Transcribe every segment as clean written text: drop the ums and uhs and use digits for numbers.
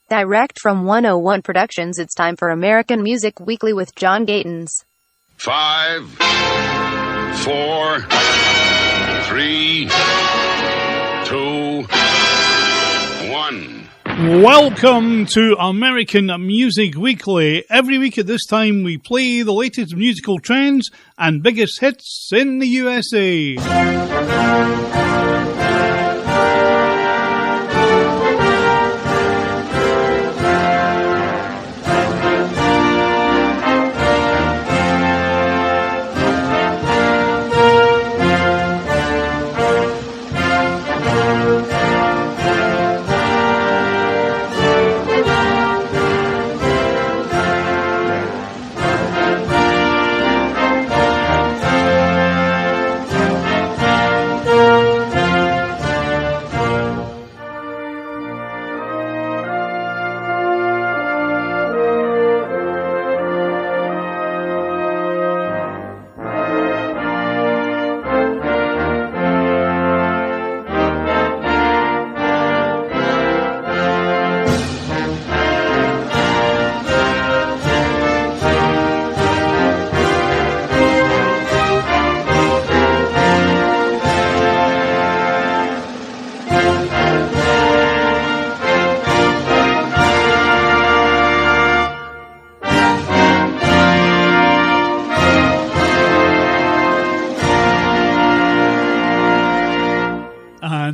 Direct from 101 Productions, it's time for American Music Weekly with John Gatins. 5, 4, 3, 2, 1. Welcome to American Music Weekly. Every week at this time we play the latest musical trends and biggest hits in the USA.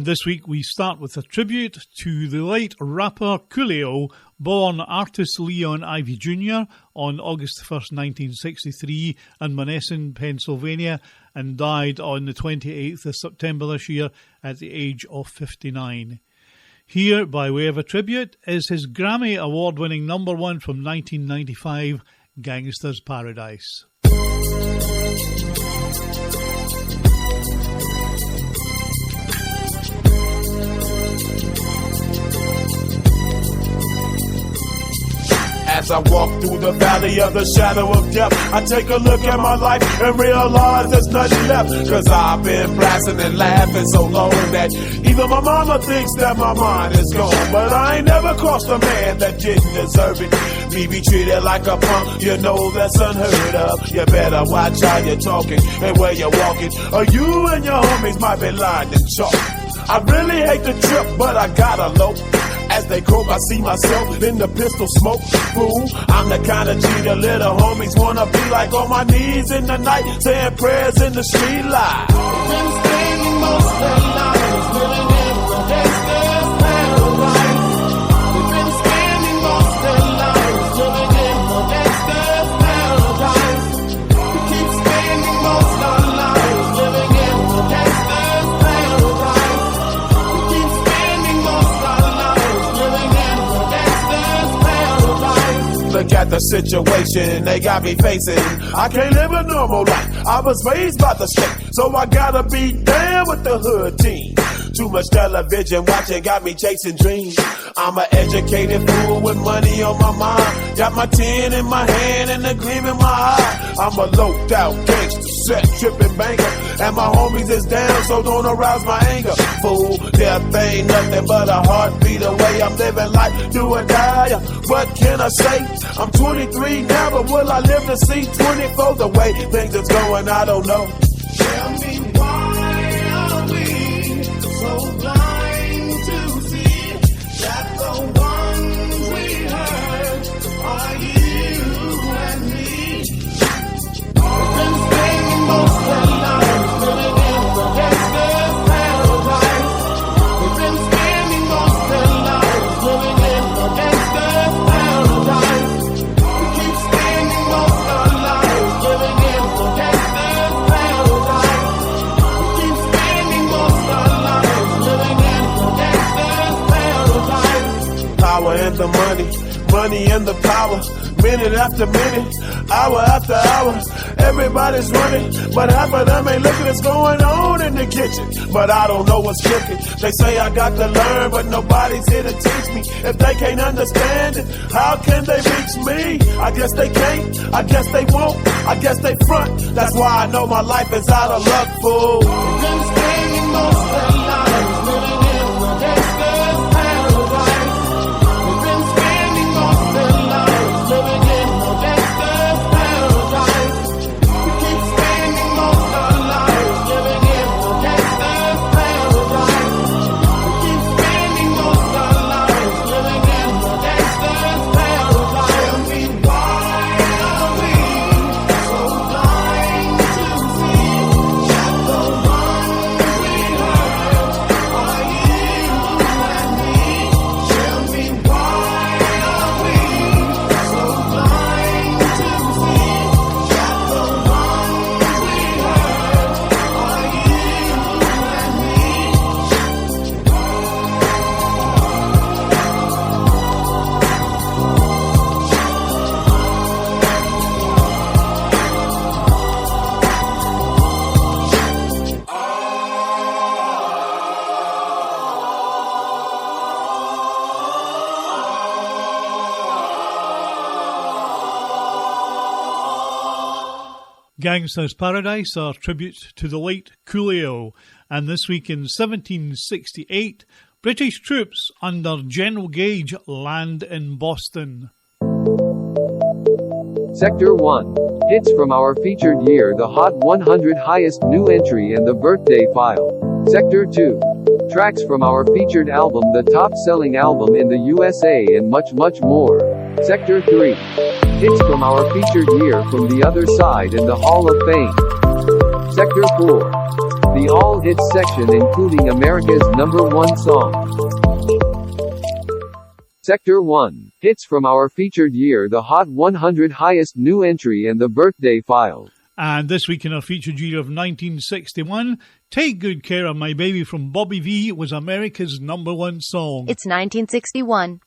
This week we start with a tribute to the late rapper Coolio, born Artis Leon Ivy Jr. on August 1st, 1963 in Monessen, Pennsylvania, and died on the 28th of September this year at the age of 59. Here, by way of a tribute, is his Grammy Award-winning number one from 1995, Gangsta's Paradise. As I walk through the valley of the shadow of death, I take a look at my life and realize there's nothing left. Cause I've been blasting and laughing so long that even my mama thinks that my mind is gone. But I ain't never crossed a man that didn't deserve it. Me be treated like a punk, you know that's unheard of. You better watch how you're talking and where you're walking, or you and your homies might be lined in chalk. I really hate the trip, but I gotta low. As they croak, I see myself in the pistol smoke. Fool, I'm the kind of G the little homies wanna be like, on my knees in the night, saying prayers in the street light. Been spending most of their lives living in the gangster's paradise. We've been spending most of their lives living in the gangster's paradise. We keep spending most of our lives living in the gangster's paradise. We keep spending most of our lives living in the gangster's paradise. Look at the situation they got me facing. I can't live a normal life. I was raised by the state, so I gotta be down with the hood team. Too much television watching got me chasing dreams. I'm an educated fool with money on my mind. Got my tin in my hand and a gleam in my eye. I'm a loped out gangster, set tripping banker, and my homies is down, so don't arouse my anger. Fool, death ain't nothing but a heartbeat away. I'm living life, do or die. What can I say? I'm 23 now, but will I live to see 24? The way things is going, I don't know. Tell me why are we so blind to see that the ones we hurt are you and me? We've been spending most of our lives living in the gangster's paradise. We've been spending most of our lives living in the gangster's paradise. We keep spending most of our lives living in the gangster's paradise. We keep spending most of our lives living in the gangster's paradise. Power and the money and the power. Minute after minute, hour after hour, everybody's running, but half of them ain't looking what's going on in the kitchen. But I don't know what's cooking. They say I got to learn, but nobody's here to teach me. If they can't understand it, how can they reach me? I guess they can't, I guess they won't, I guess they front. That's why I know my life is out of luck, fool. We've been spending most of our lives living in the gangster's paradise. We've been spending Gangsta's Paradise, our tribute to the late Coolio. And this week in 1768, British troops under General Gage land in Boston. Sector 1. Hits from our featured year, the Hot 100 highest new entry and the birthday file. Sector 2. Tracks from our featured album, the top-selling album in the USA, and much, much more. Sector 3. Hits from our featured year from the other side and the Hall of Fame. Sector 4. The All Hits section including America's #1 song. Sector 1. Hits from our featured year, the Hot 100 highest new entry and the birthday file. And this week in our featured year of 1961, Take Good Care of My Baby from Bobby V was America's #1 song. It's 1961.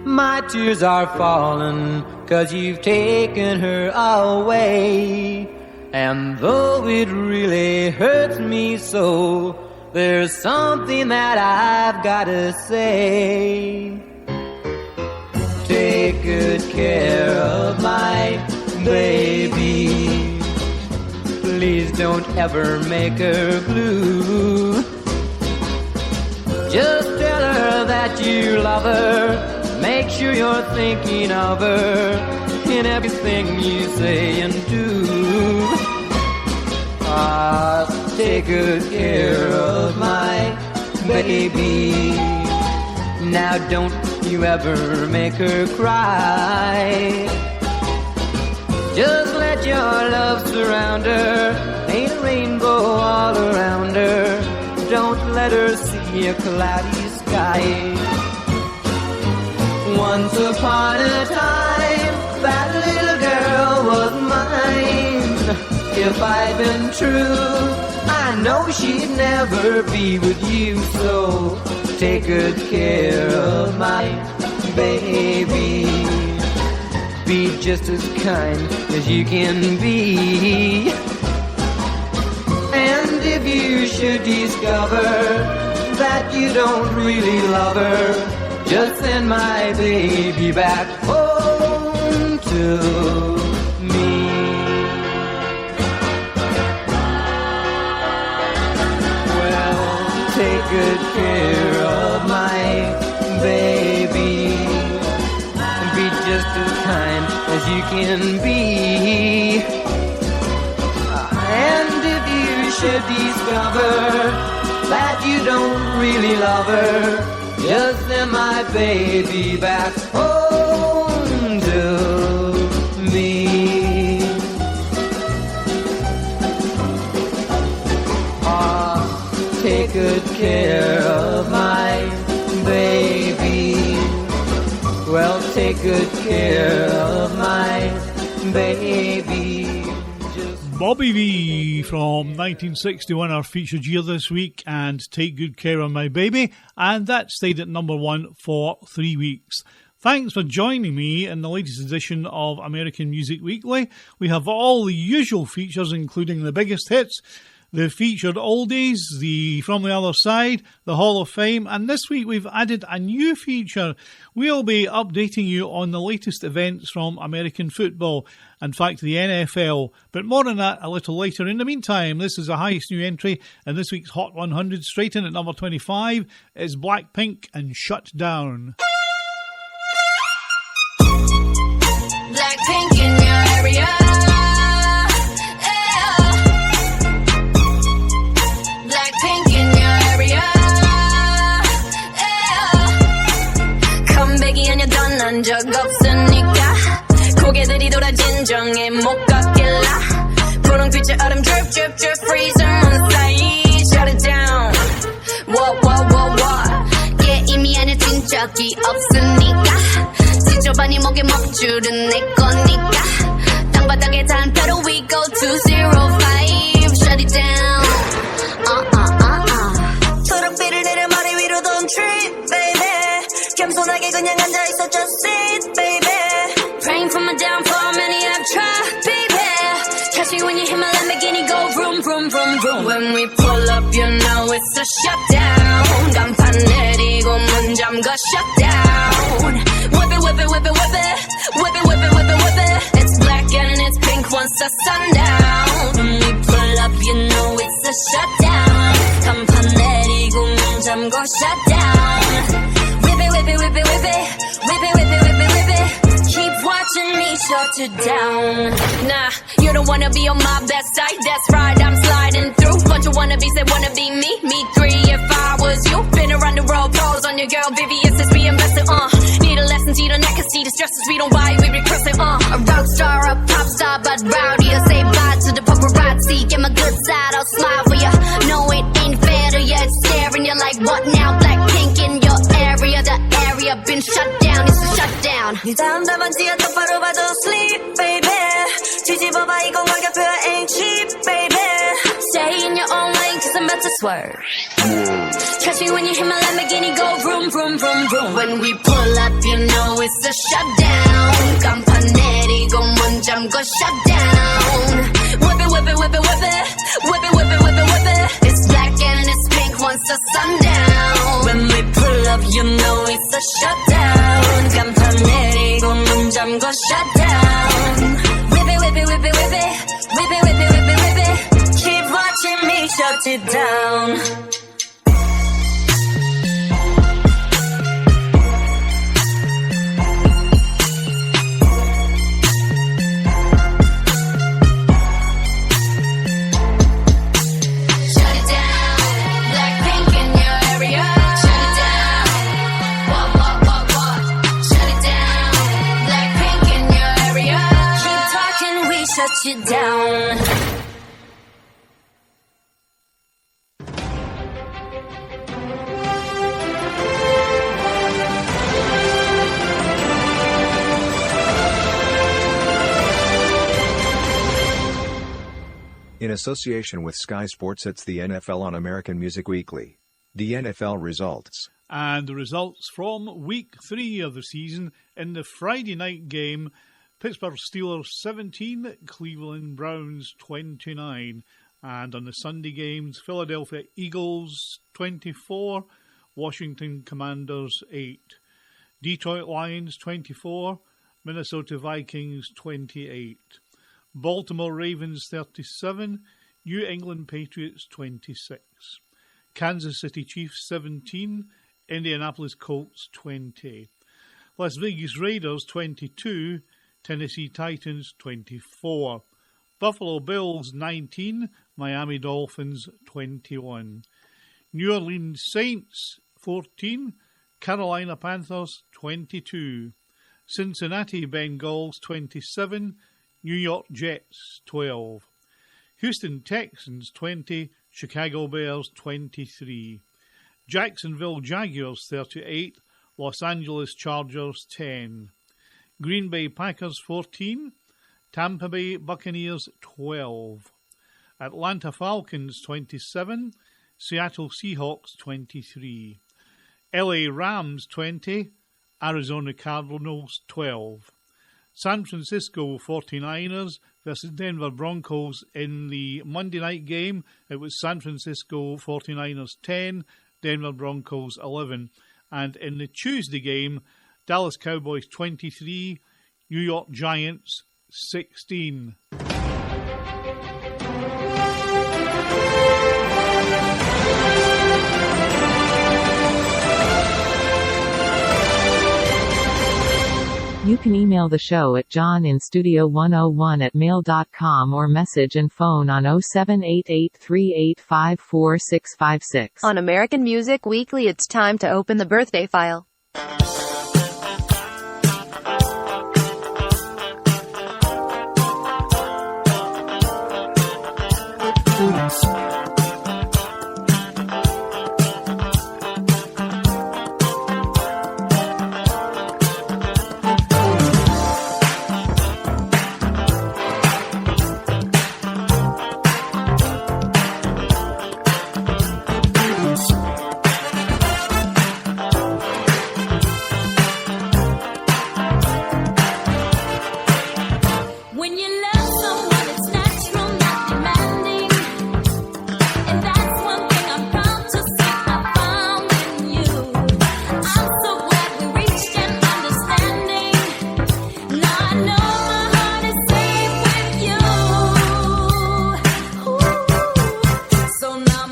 My tears are falling 'cause you've taken her away. And though it really hurts me so, there's something that I've gotta say. Take good care of my baby. Please don't ever make her blue. Just tell her that you love her. Make sure you're thinking of her in everything you say and do. Take good care of my baby. Now don't you ever make her cry. Just let your love surround her. Paint a rainbow all around her. Don't let her see a cloudy sky. Once upon a time, that little girl was mine. If I'd been true, I know she'd never be with you. So take good care of my baby. Be just as kind as you can be. And if you should discover that you don't really love her, just send my baby back home to me. Well, take good care of my baby. Be just as kind as you can be. And if you should discover that you don't really love her, just send my baby back home to me. Take good care of my baby. Well, take good care of my baby. Bobby V from 1961, our featured year this week, and Take Good Care of My Baby, and that stayed at #1 for 3 weeks. Thanks for joining me in the latest edition of American Music Weekly. We have all the usual features, including the biggest hits, the featured oldies, the From the Other Side, the Hall of Fame, and this week we've added a new feature. We'll be updating you on the latest events from American football, in fact the NFL, but more on that a little later. In the meantime, this is the highest new entry in this week's Hot 100. Straight in at number 25 is Blackpink and Shut Down. Blackpink in your area. 난 적 없으니까 고개들이 돌아 진정해 못 걷길라 분홍빛의 얼음 drip drip drip freeze on 사이 shut it down what yeah 이미 안해진 적이 없으니까 지저분이 목에 먹줄은 내 거니까 땅바닥에 단표로 we go 205 shut it down 초록빛을 내려 머리 위로 don't trip baby 겸손하게 그냥 앉아있어 just sit baby praying for my downfall many have tried baby catch me when you hear my Lamborghini go vroom vroom vroom vroom when we pull up you know it's a shutdown 간판 내리고 문 잠가 shutdown whip it whip it whip it whip it whip it whip it whip it whip it it's black and it's pink once to sundown. When we pull up, you know it's a shutdown. 간판 내리고 문 잠궈 shutdown. Whip it, whip it, whip it, whip it. Whip it, whip it, whip it, whip it. Keep watching me shut it down. Nah, you don't wanna be on my best side. That's right, I'm sliding through. Bunch of wannabes that wanna be me. Me three if I was you. Been around the world, pose on your girl, Vivian since we invested, Need a lesson, see the neck, and see the stresses we don't buy, we regressing, A rock star, a pop star, but rowdy. I say bye to the paparazzi. Get my good side, I'll smile for ya. No, it ain't fair to ya, it's staring you like what now? Blackpink in your area, the area been shut down, it's a shutdown. 네 다음 답안지가 똑바로 봐도 sleep, baby. 뒤집어봐 이건 가격표야 ain't cheap, baby. Stay in your own lane, cause I'm about to swerve. Catch me when you hit my Lamborghini, go vroom, vroom, vroom, vroom. When we pull up, you know it's a shutdown. 간판 내리고 문 잠궈 shutdown. Whip it, whip it, whip it, whip it. Whip it, whip it, whip it, whip it. It's black and it's pink once the sundown. When we pull up, you know it's a shutdown. 간판 내리고 문 잠궈 shutdown. Whip it, whip it, whip it, whip it. Whip it, whip it, whip it, whip it. Keep watching me shut it down. Shut you down. In association with Sky Sports, it's the NFL on American Music Weekly. The NFL results. And the results from Week 3 of the season in the Friday night game. Pittsburgh Steelers 17, Cleveland Browns 29. And on the Sunday games, Philadelphia Eagles 24, Washington Commanders 8. Detroit Lions 24, Minnesota Vikings 28. Baltimore Ravens 37, New England Patriots 26. Kansas City Chiefs 17, Indianapolis Colts 20. Las Vegas Raiders 22, Tennessee Titans 24. Buffalo Bills 19, Miami Dolphins 21. New Orleans Saints 14, Carolina Panthers 22. Cincinnati Bengals 27, New York Jets 12. Houston Texans 20, Chicago Bears 23. Jacksonville Jaguars 38, Los Angeles Chargers 10. Green Bay Packers 14, Tampa Bay Buccaneers 12. Atlanta Falcons 27, Seattle Seahawks 23. LA Rams 20, Arizona Cardinals 12. San Francisco 49ers versus Denver Broncos in the Monday night game. It was San Francisco 49ers 10, Denver Broncos 11. And in the Tuesday game, Dallas Cowboys 23, New York Giants 16. You can email the show at johninstudio101@mail.com or message and phone on 078838546656. On American Music Weekly, it's time to open the birthday file.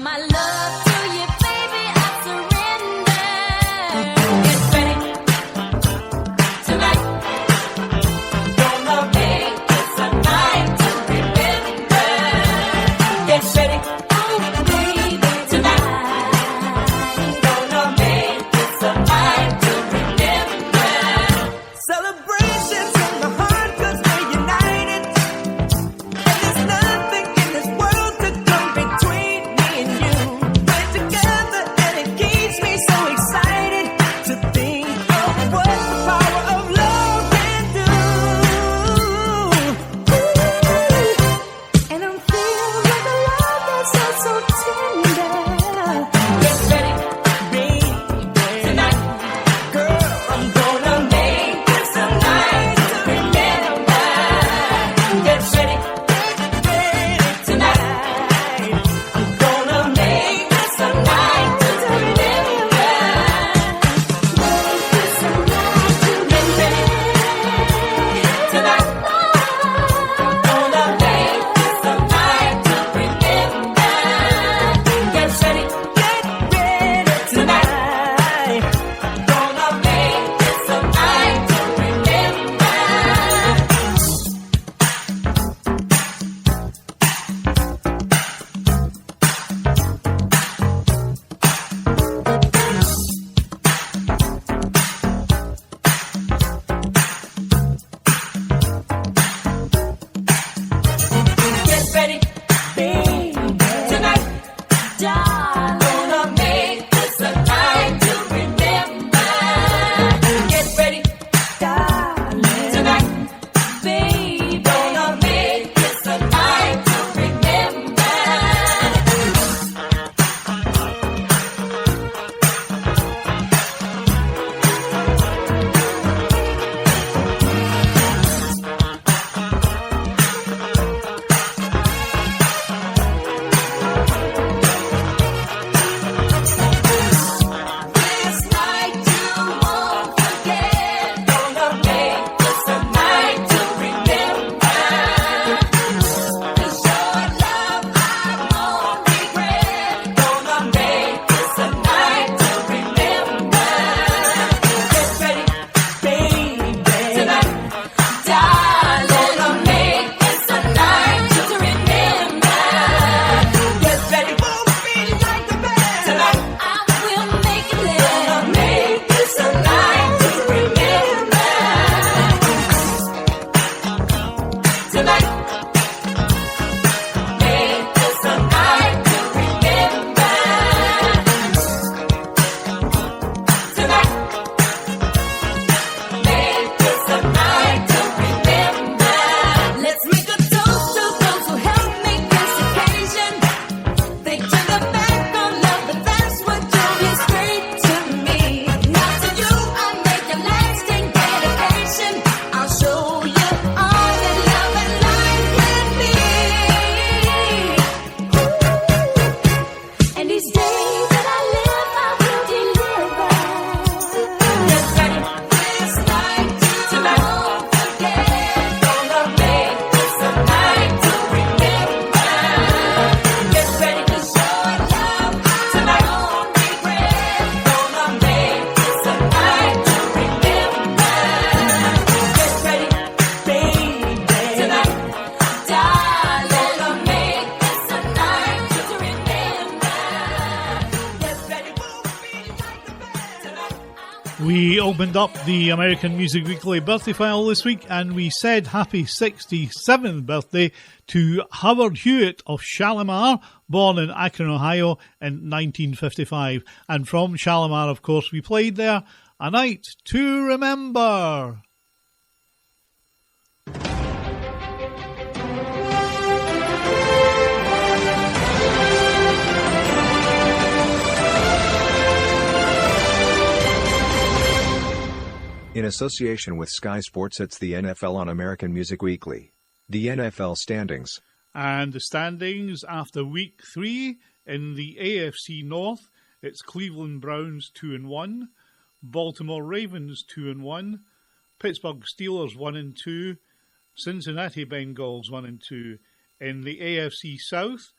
my love to you, baby, I surrender. Get ready tonight. Gonna make this a night to remember. Get ready, oh baby, tonight. Gonna make this a night to remember. Celebrations in my heart 'cause we're united. And there's nothing in this world to come between me and you. We're together and it keeps me so excited to think of what the power of love can do. And I'm feeling like a love that's so tender. Get ready, baby, tonight. Girl, I'm gonna make this a night to remember. Get ready tonight. I'm gonna make this a night to remember. Make this a night to remember. Tonight. I'm gonna make this a night to remember. Get ready tonight. gonna make this a night to remember. Get ready, baby, tonight. Gonna make this a night to remember. Get ready, tonight, baby. Gonna make this a night to remember. This night you won't forget. Gonna make this a night to remember. 'Cause your love I won't regret. Gonna make this a night to remember. Get ready, baby, tonight. Darling, gonna make this a night to remember. Get ready, won't be like the best. Tonight, I will make it live. Gonna make this a night to remember. Tonight, make this a night to remember. Tonight, make this a night to remember. Let's make a toast to those who helped make this occasion. They took a back on love, but that's what drove you straight to me. Now to you, I make a lasting dedication. I'll show you all that love and life can be. And these days that I live, I will deliver. Get ready, this night tonight. Won't forget. Gonna make this a night to remember. Get ready, 'cause your love tonight won't regret. Gonna make this a night to remember. Get ready, baby, tonight. Darling, gonna make this a night to remember. Get ready, won't be like the best. Tonight. We opened up the American Music Weekly birthday file this week and we said happy 67th birthday to Howard Hewitt of Shalimar, born in Akron, Ohio in 1955. And from Shalimar, of course, we played there A Night to Remember. In association with Sky Sports, it's the NFL on American Music Weekly. The NFL standings. And the standings after week 3 in the AFC North, it's Cleveland Browns 2-1, Baltimore Ravens 2-1, Pittsburgh Steelers 1-2, Cincinnati Bengals 1-2. In the AFC South,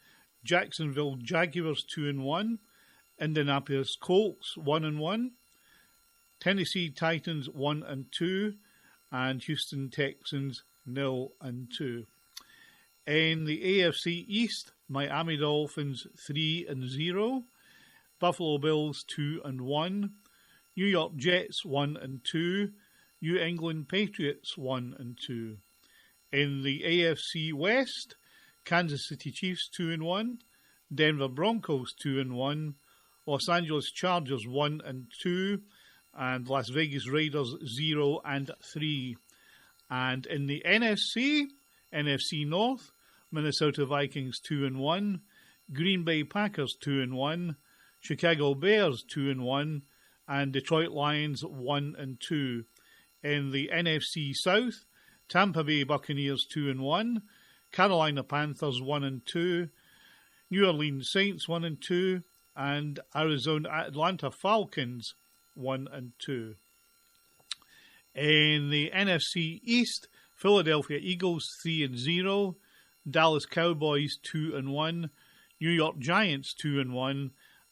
Jacksonville Jaguars 2-1, Indianapolis Colts 1-1, Tennessee Titans 1-2, and Houston Texans 0-2. In the AFC East, Miami Dolphins 3-0, Buffalo Bills 2-1, New York Jets 1-2, New England Patriots 1-2. In the AFC West, Kansas City Chiefs 2-1, Denver Broncos 2-1, Los Angeles Chargers 1-2, and Las Vegas Raiders 0-3. And in the NFC North, Minnesota Vikings 2-1, Green Bay Packers 2-1, Chicago Bears 2-1, and Detroit Lions 1-2. In the NFC South, Tampa Bay Buccaneers 2-1, Carolina Panthers 1-2, New Orleans Saints 1-2, and Atlanta Falcons 1-2. In the NFC East, Philadelphia Eagles 3-0, Dallas Cowboys 2-1, New York Giants 2-1,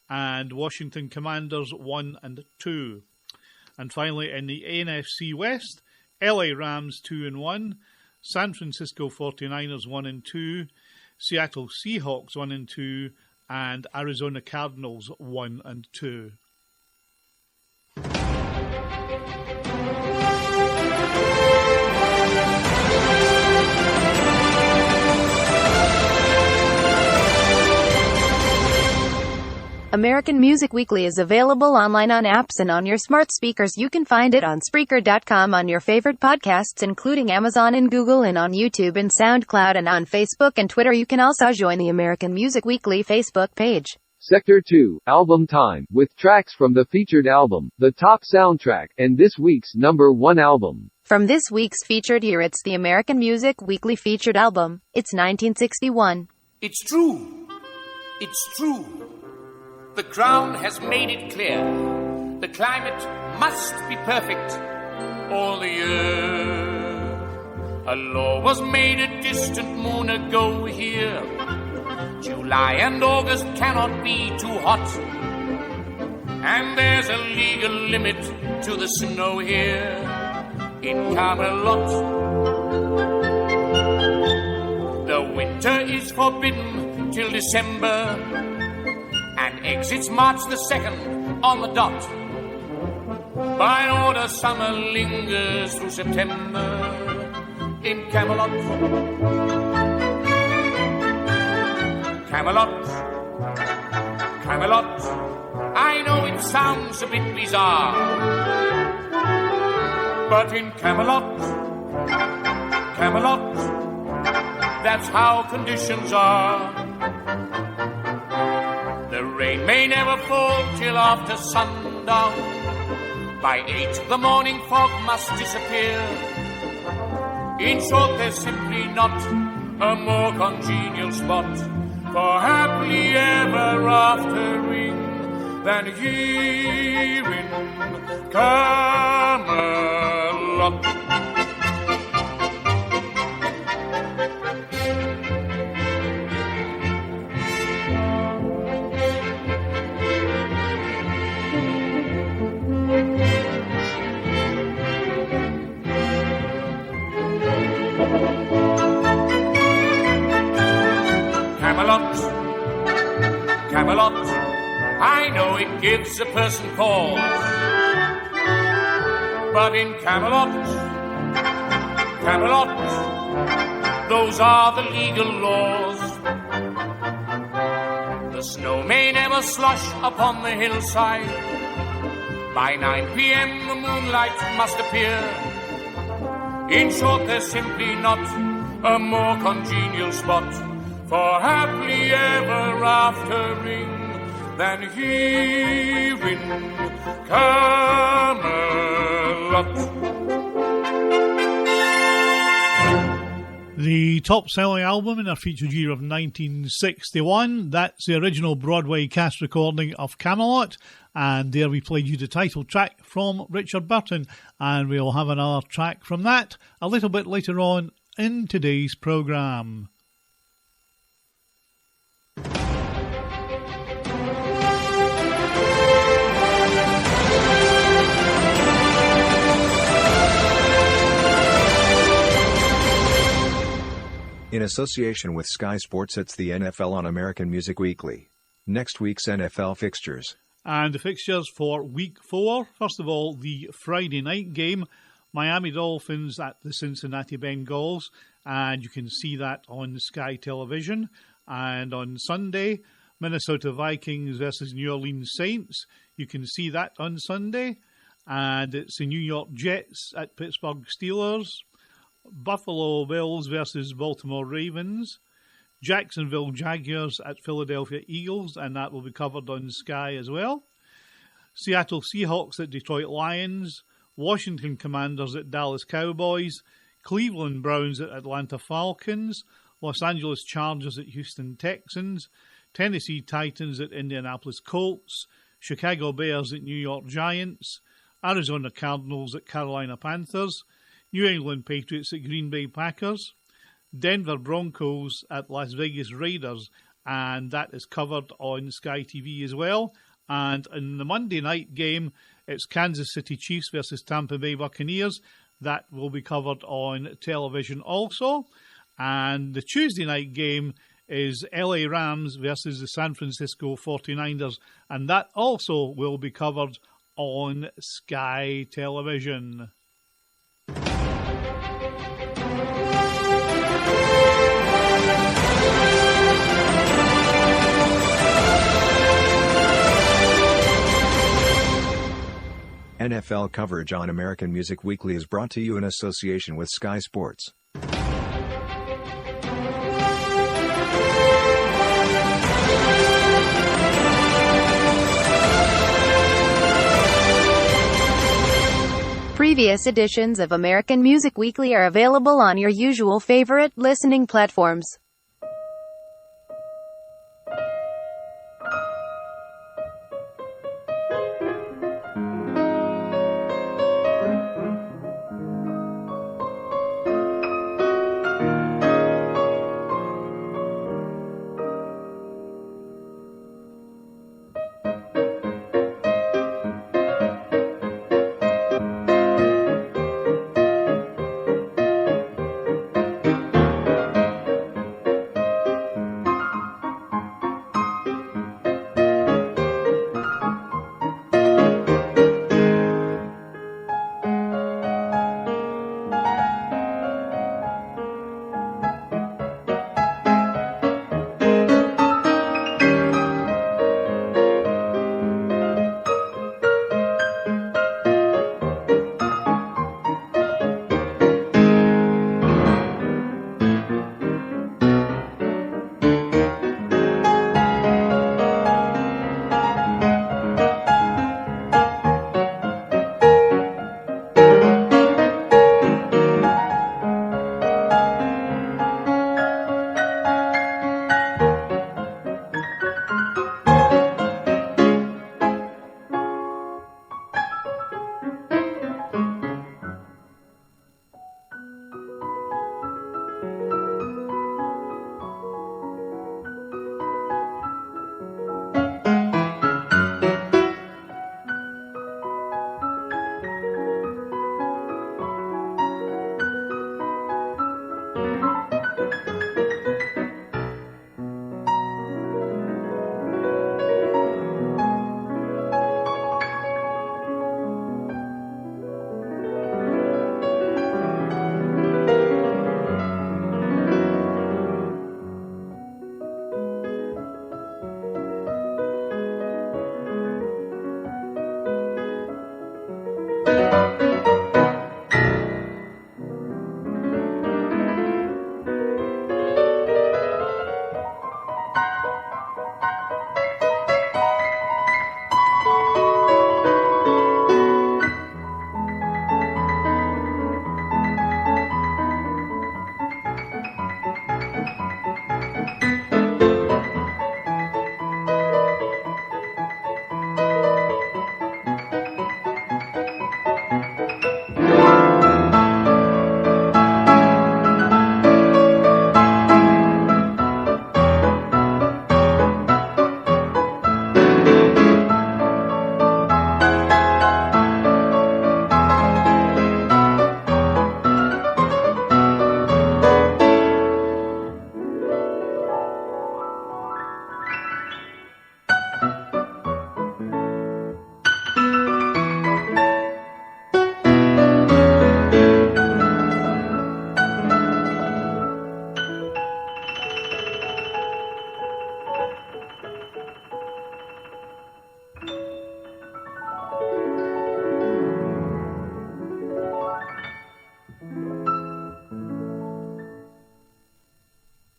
and Washington Commanders 1-2. And finally, in the NFC West, LA Rams 2-1, San Francisco 49ers 1-2, Seattle Seahawks 1-2, and Arizona Cardinals 1-2. American Music Weekly is available online on apps and on your smart speakers. You can find it on Spreaker.com, on your favorite podcasts including Amazon and Google, and on YouTube and SoundCloud, and on Facebook and Twitter. You can also join the American Music Weekly Facebook page. Sector 2, Album Time, with tracks from the featured album, the top soundtrack, and this week's number 1 album. From this week's featured year, it's the American Music Weekly featured album. It's 1961. It's true. It's true. The Crown has made it clear. The climate must be perfect all the year. A law was made a distant moon ago here. July and August cannot be too hot. And there's a legal limit to the snow here in Camelot. The winter is forbidden till December, and exits March the 2nd on the dot. By order, summer lingers through September in Camelot. Camelot, Camelot, I know it sounds a bit bizarre, but in Camelot, Camelot, that's how conditions are. The rain may never fall till after sundown. By 8 the morning fog must disappear. In short, there's simply not a more congenial spot for happily ever aftering than here in Camelot. Camelot, Camelot, I know it gives a person pause, but in Camelot, Camelot, those are the legal laws. The snow may never slush upon the hillside. By 9 p.m. the moonlight must appear. In short, there's simply not a more congenial spot for happily ever aftering than here in Camelot. The top-selling album in our featured year of 1961, that's the original Broadway cast recording of Camelot, and there we played you the title track from Richard Burton, and we'll have another track from that a little bit later on in today's programme. In association with Sky Sports, it's the NFL on American Music Weekly. Next week's NFL fixtures. And the fixtures for Week 4. First of all, the Friday night game, Miami Dolphins at the Cincinnati Bengals, and you can see that on Sky Television. And on Sunday, Minnesota Vikings versus New Orleans Saints. You can see that on Sunday. And it's the New York Jets at Pittsburgh Steelers. Buffalo Bills versus Baltimore Ravens. Jacksonville Jaguars at Philadelphia Eagles, and that will be covered on Sky as well. Seattle Seahawks at Detroit Lions. Washington Commanders at Dallas Cowboys. Cleveland Browns at Atlanta Falcons. Los Angeles Chargers at Houston Texans. Tennessee Titans at Indianapolis Colts. Chicago Bears at New York Giants. Arizona Cardinals at Carolina Panthers. New England Patriots at Green Bay Packers. Denver Broncos at Las Vegas Raiders, and that is covered on Sky TV as well. And in the Monday night game, it's Kansas City Chiefs versus Tampa Bay Buccaneers. That will be covered on television also. And the Tuesday night game is LA Rams versus the San Francisco 49ers, and that also will be covered on Sky Television. NFL coverage on American Music Weekly is brought to you in association with Sky Sports. Previous editions of American Music Weekly are available on your usual favorite listening platforms.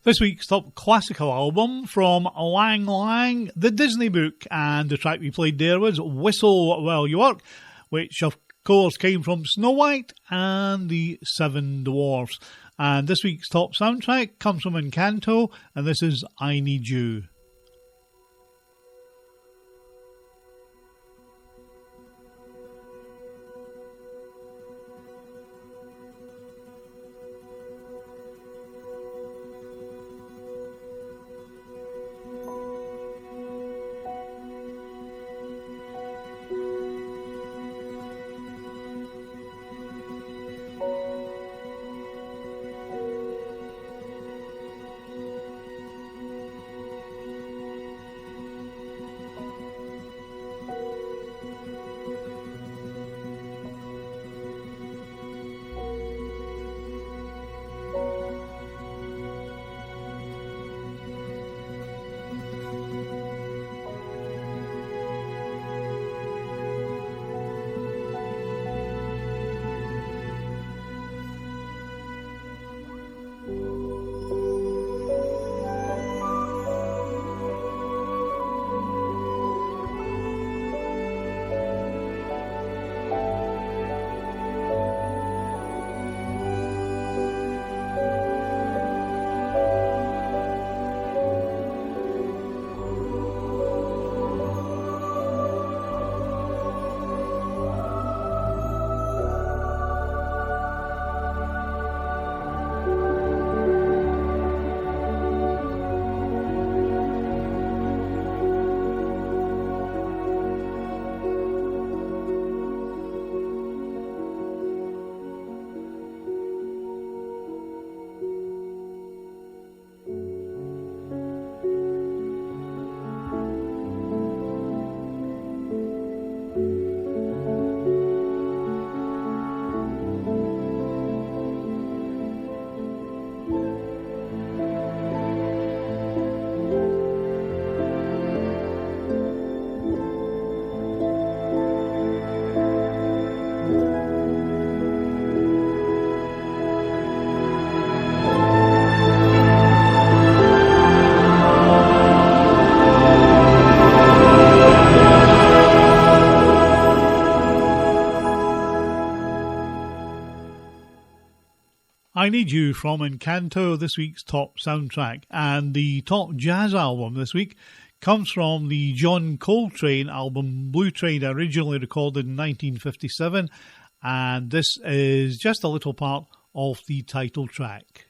This week's top classical album from Lang Lang, The Disney Book, and the track we played there was Whistle While You Work, which of course came from Snow White and the Seven Dwarfs. And this week's top soundtrack comes from Encanto, and this is I Need You. I Need You from Encanto, this week's top soundtrack. And the top jazz album this week comes from the John Coltrane album Blue Train, originally recorded in 1957. And this is just a little part of the title track.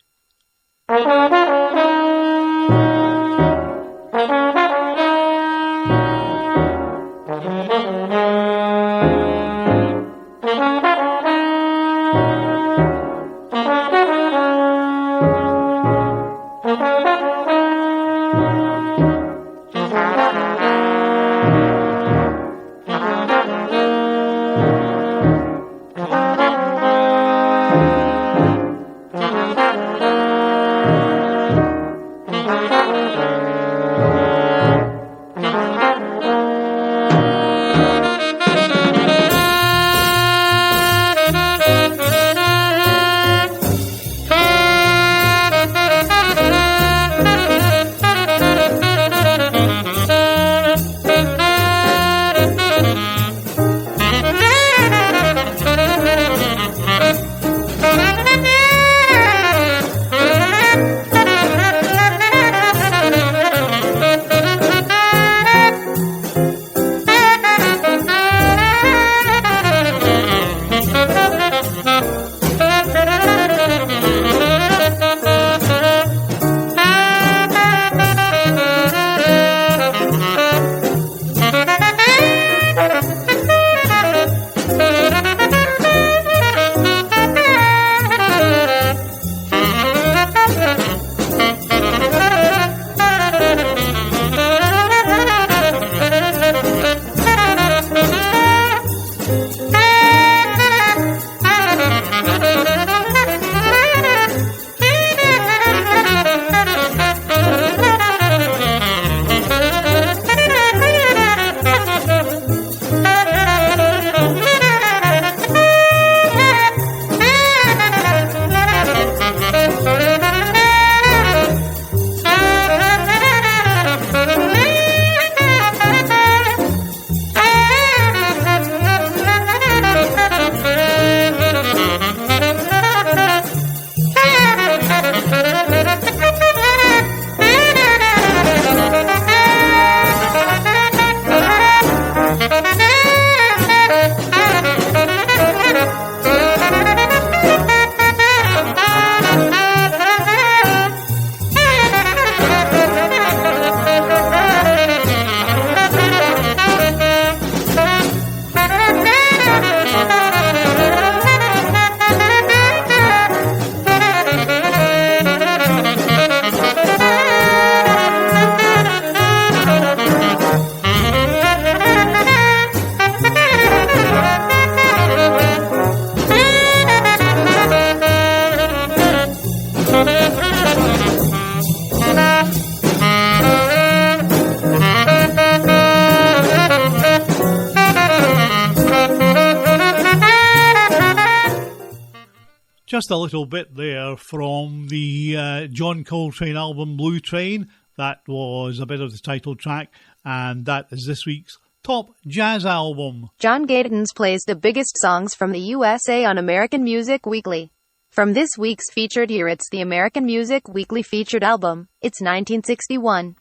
Just a little bit there from the John Coltrane album Blue Train. That was a bit of the title track, and that is this week's Top Jazz Album. John Gatins plays the biggest songs from the USA on American Music Weekly. From this week's featured year, it's the American Music Weekly featured album. It's 1961.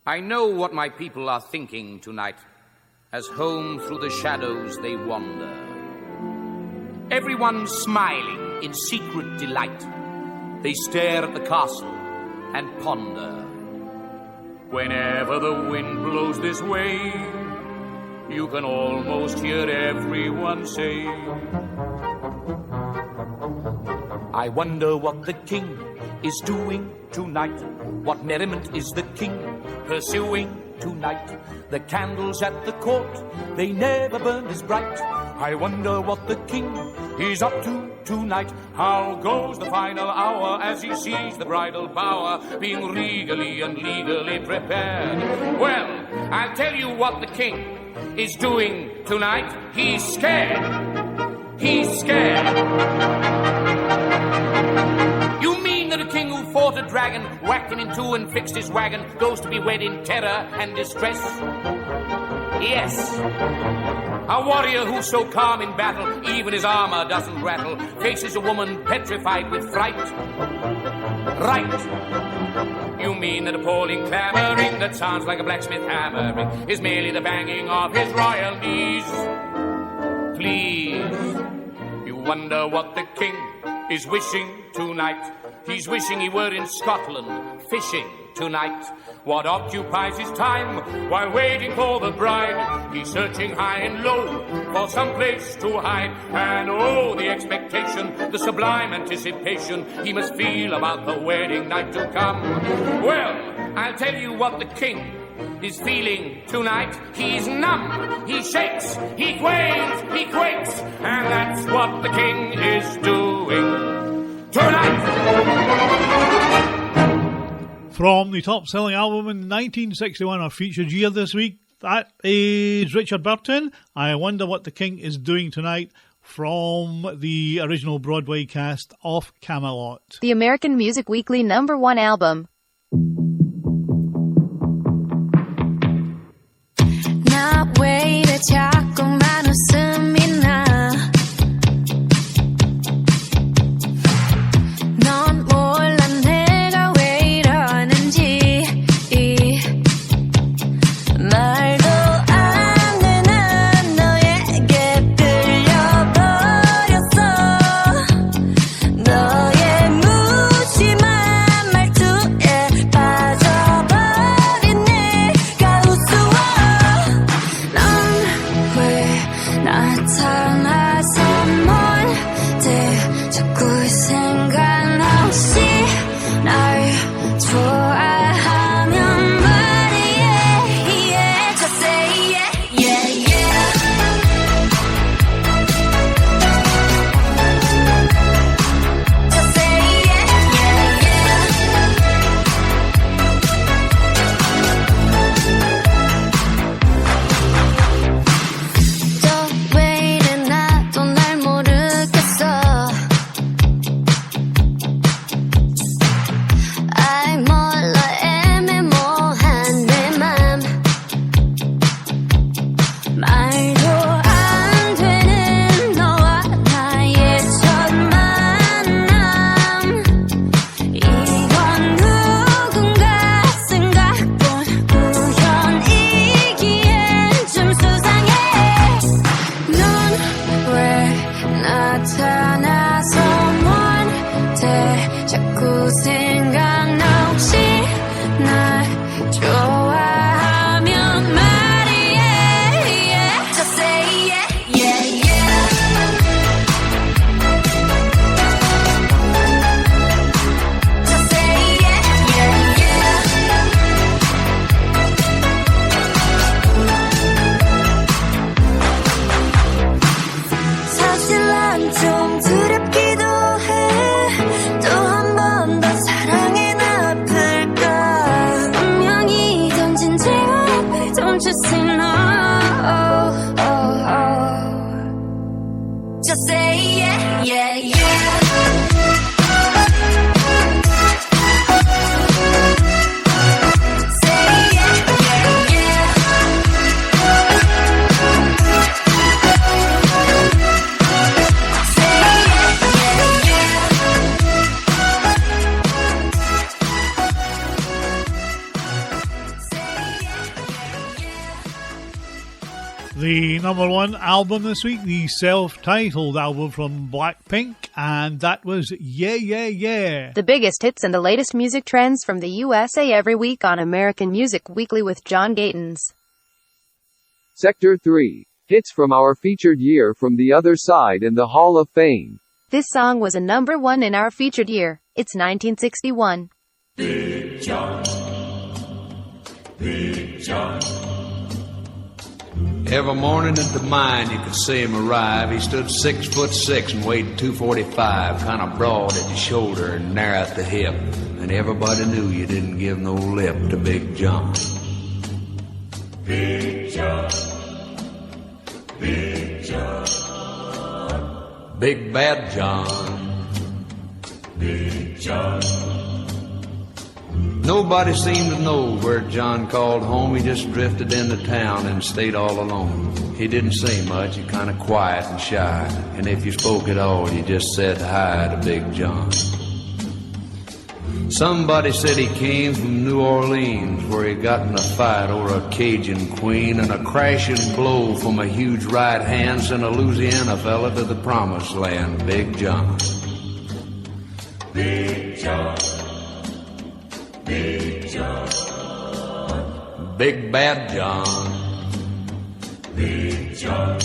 I know what my people are thinking tonight, as home through the shadows they wander. Everyone smiling in secret delight. They stare at the castle and ponder. Whenever the wind blows this way, you can almost hear everyone say, I wonder what the king is doing tonight. What merriment is the king pursuing tonight? The candles at the court, they never burned as bright. I wonder what the king is up to tonight. How goes the final hour as he sees the bridal bower being regally and legally prepared? Well, I'll tell you what the king is doing tonight. He's scared. He's scared. You mean that a king who fought a dragon, whacked him in two and fixed his wagon, goes to be wed in terror and distress? Yes. A warrior who's so calm in battle, even his armor doesn't rattle, faces a woman petrified with fright. Right. You mean that appalling clamoring that sounds like a blacksmith hammering is merely the banging of his royal knees? Please. You wonder what the king is wishing tonight. He's wishing he were in Scotland, fishing tonight. What occupies his time while waiting for the bride? He's searching high and low for some place to hide. And oh, the expectation, the sublime anticipation he must feel about the wedding night to come. Well, I'll tell you what the king is feeling tonight. He's numb, he shakes, he quails, he quakes, and that's what the king is doing tonight. From the top-selling album in 1961, our featured year this week, that is Richard Burton. I Wonder What the King is Doing Tonight, from the original Broadway cast of Camelot. The American Music Weekly #1 album. 나 왜 이래 자꾸만 웃음이 나 넌 몰라 내가 왜 이러는지 말도 안 돼 난 너에게 들려버렸어 너의 무심한 말투에 The number one album this week, the self-titled album from Blackpink, and that was Yeah Yeah Yeah. The biggest hits and the latest music trends from the USA every week on American Music Weekly with John Gatins. Sector 3. Hits from our featured year from the other side in the Hall of Fame. This song was a number one in our featured year. It's 1961. Big John. Big John. Every morning at the mine you could see him arrive. He stood 6'6" and weighed 245, kind of broad at the shoulder and narrow at the hip. And everybody knew you didn't give no lip to Big John. Big John. Big John. Big Bad John. Big John. Nobody seemed to know where John called home. He just drifted into town and stayed all alone. He didn't say much, he kind of quiet and shy. And if you spoke at all, you just said hi to Big John. Somebody said he came from New Orleans, where he got in a fight over a Cajun queen, and a crashing blow from a huge right hand sent a Louisiana fella to the promised land. Big John. Big John. Big John. Big Bad John. Big John.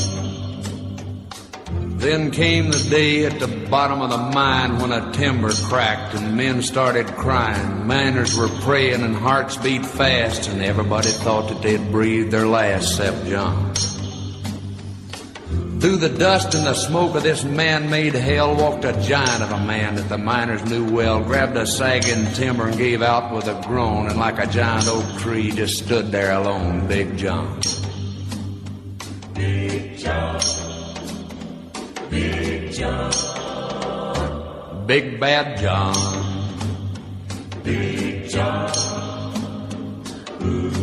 Then came the day at the bottom of the mine when a timber cracked and men started crying. Miners were praying and hearts beat fast, and everybody thought that they'd breathe their last except John. Through the dust and the smoke of this man-made hell walked a giant of a man that the miners knew well, grabbed a sagging timber and gave out with a groan, and like a giant oak tree just stood there alone. Big John. Big John. Big John. Big Bad John. Big John.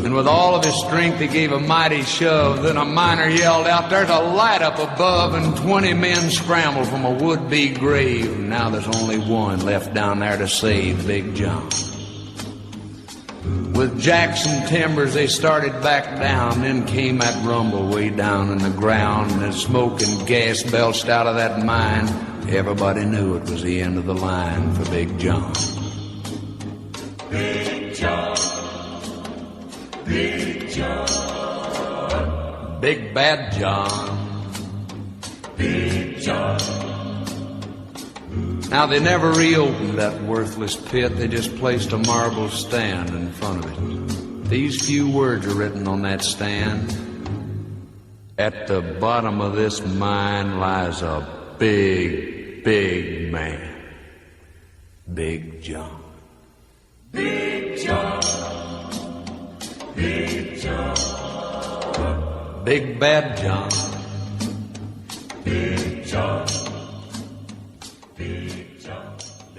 And with all of his strength he gave a mighty shove. Then a miner yelled out, "There's a light up above," and 20 men scrambled from a would-be grave. And now there's only one left down there to save Big John. With jacks and timbers they started back down. Then came that rumble way down in the ground, and as smoke and gas belched out of that mine, everybody knew it was the end of the line for Big John. Big John. Big John. Big Bad John. Big John. Now they never reopened that worthless pit. They just placed a marble stand in front of it. These few words are written on that stand. At the bottom of this mine lies a big, big man. Big John. Big John. Big John. Big Bad John. Big John.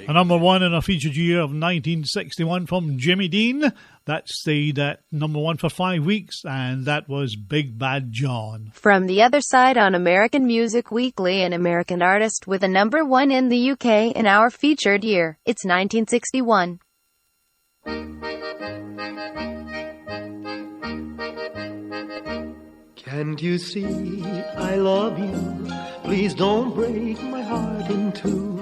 A number one in a featured year of 1961 from Jimmy Dean. That stayed at number one for 5 weeks, and that was Big Bad John. From the other side on American Music Weekly, an American artist with a number one in the UK in our featured year. It's 1961. Can't you see I love you? Please don't break my heart in two.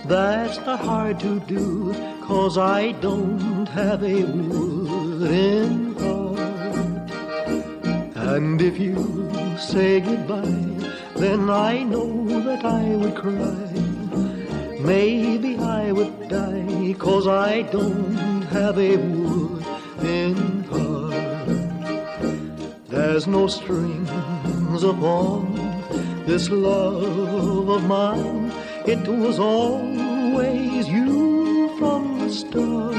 That's not hard to do, 'cause I don't have a wooden heart. And if you say goodbye, then I know that I would cry. Maybe I would die, 'cause I don't have a wooden heart. There's no strings upon this love of mine. It was always you from the start.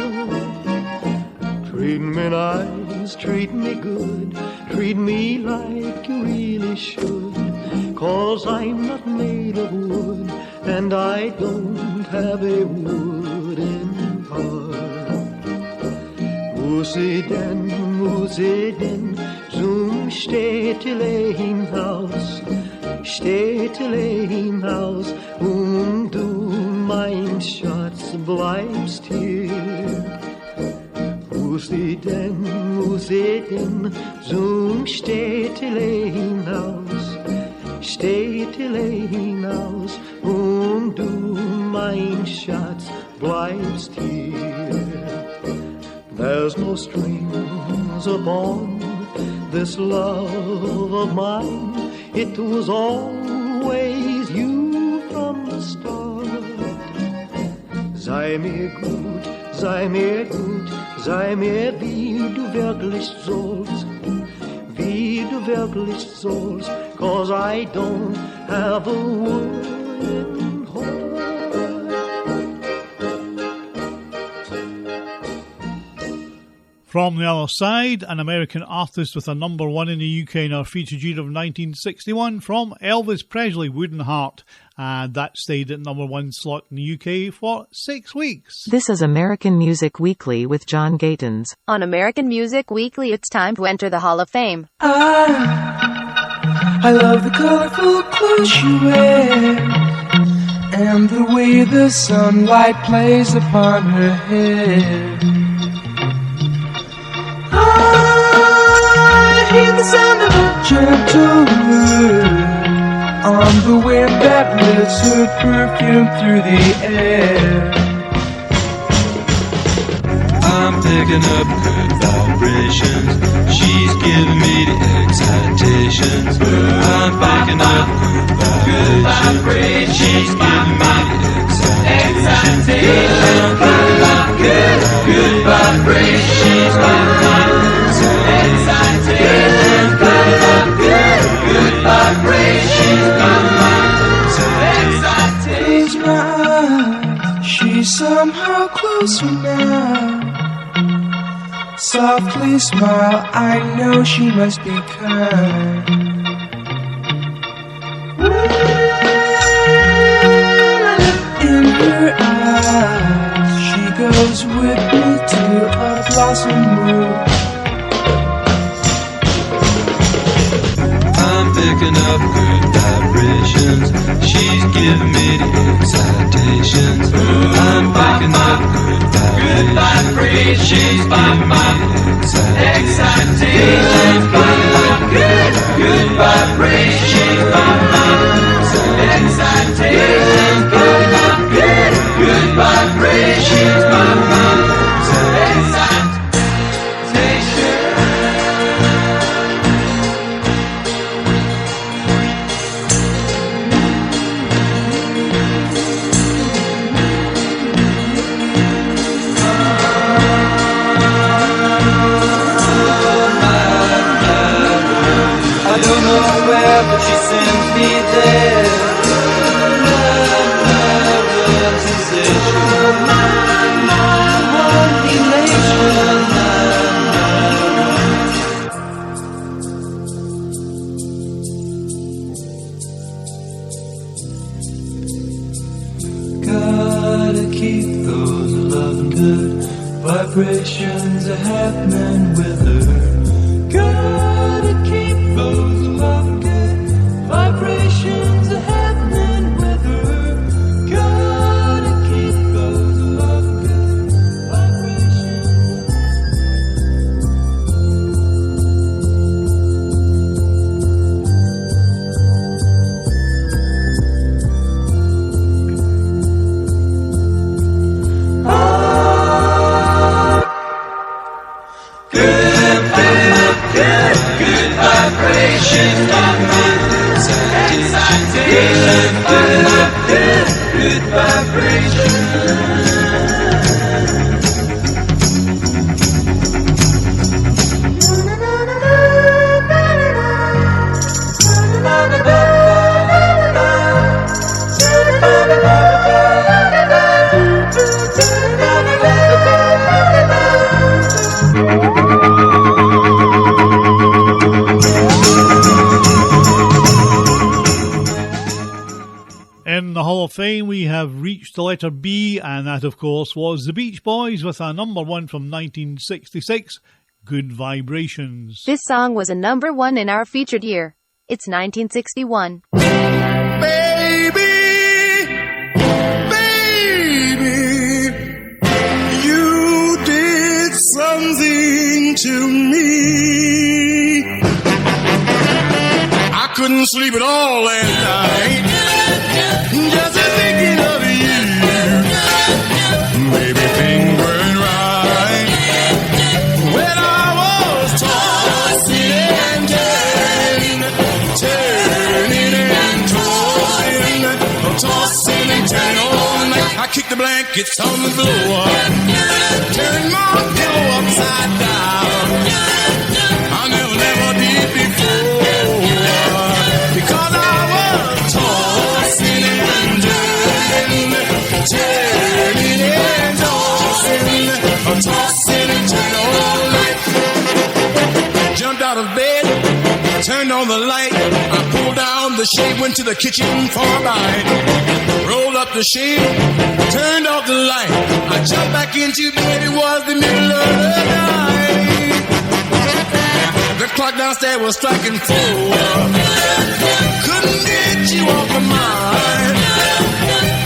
Treat me nice, treat me good, treat me like you really should. 'Cause I'm not made of wood, and I don't have a wooden heart. Musiden, zum Städtlein-Haus, Städtlein-Haus, und du, mein Schatz, bleibst hier. Wo sie denn zum Städtele hinaus, und du, mein Schatz, bleibst hier. There's no strings upon this love of mine. It was always you from the start. Sei mir gut, sei mir gut, sei mir wie du wirklich sollst, wie du wirklich sollst, 'cause I don't have a word in hold. From the other side, an American artist with a number one in the UK in our featured year of 1961 from Elvis Presley, Wooden Heart. And that stayed at number one slot in the UK for 6 weeks. This is American Music Weekly with John Gatins. On American Music Weekly, it's time to enter the Hall of Fame. I love the colorful clothes she wears, and the way the sunlight plays upon her hair. I hear the sound of a gentle word on the wind that lifts her perfume through the air. I'm picking up good vibrations. She's giving me the excitations. I'm picking up good vibrations. She's giving me the excitations. I'm picking up good vibrations. She's giving me the excitations. I'm picking up good vibrations. She's giving me the excitations. Close my eyes, she's somehow closer now. Softly smile, I know she must be kind. In her eyes, she goes with me to a blossom room. I'm picking up good vibrations. She's giving me the excitations. I'm picking up good vibrations. She's giving me the excitations. Picking up good vibrations. She's giving me the excitations. Picking up good vibrations. She's giving me the excitations. But she sends me there. Love's sensation. One elation. Gotta keep those loving good vibrations a happening with her. Gotta keep those loving good vibrations are happening with her. Gotta keep those love good vibrations. Good vibrations. Good vibrations. In the Hall of Fame, we have reached the letter B, and that, of course, was the Beach Boys with a number one from 1966, Good Vibrations. This song was a number one in our featured year. It's 1961. Baby, you did something to me. I couldn't sleep at all last night, just thinking of you. Baby, things weren't right when I was tossing and turning and tossing and turning all night. I kicked the blankets on the floor, turned my pillow upside down. I never did before, because I was tossing and turning and tossing and turning all night. Jumped out of bed, turned on the light. I pulled down the shade, went to the kitchen for a bite. Rolled up the shade, turned off the light. I jumped back into bed, it was the middle of the night. The clock downstairs was striking 4. Couldn't get you off my mind.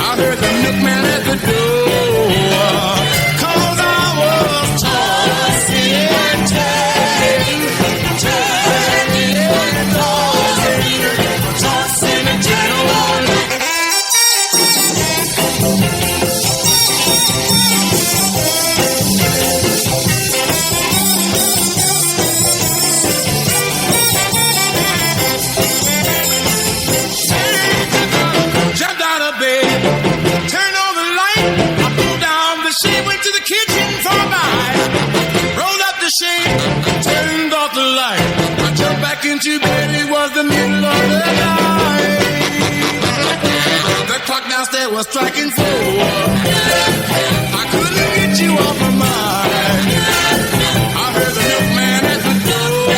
I heard the milkman at the door, 'cause I was tossing and turning and tossing and turning all night. Jumped out of bed, turned on the light. I pulled down the shade, went to the kitchen for a bite. Rolled up the shade, turned off the light. I jumped back into bed, it was the middle of the night. The clock downstairs was striking 4. I couldn't get you off my mind. I heard the milkman at the door,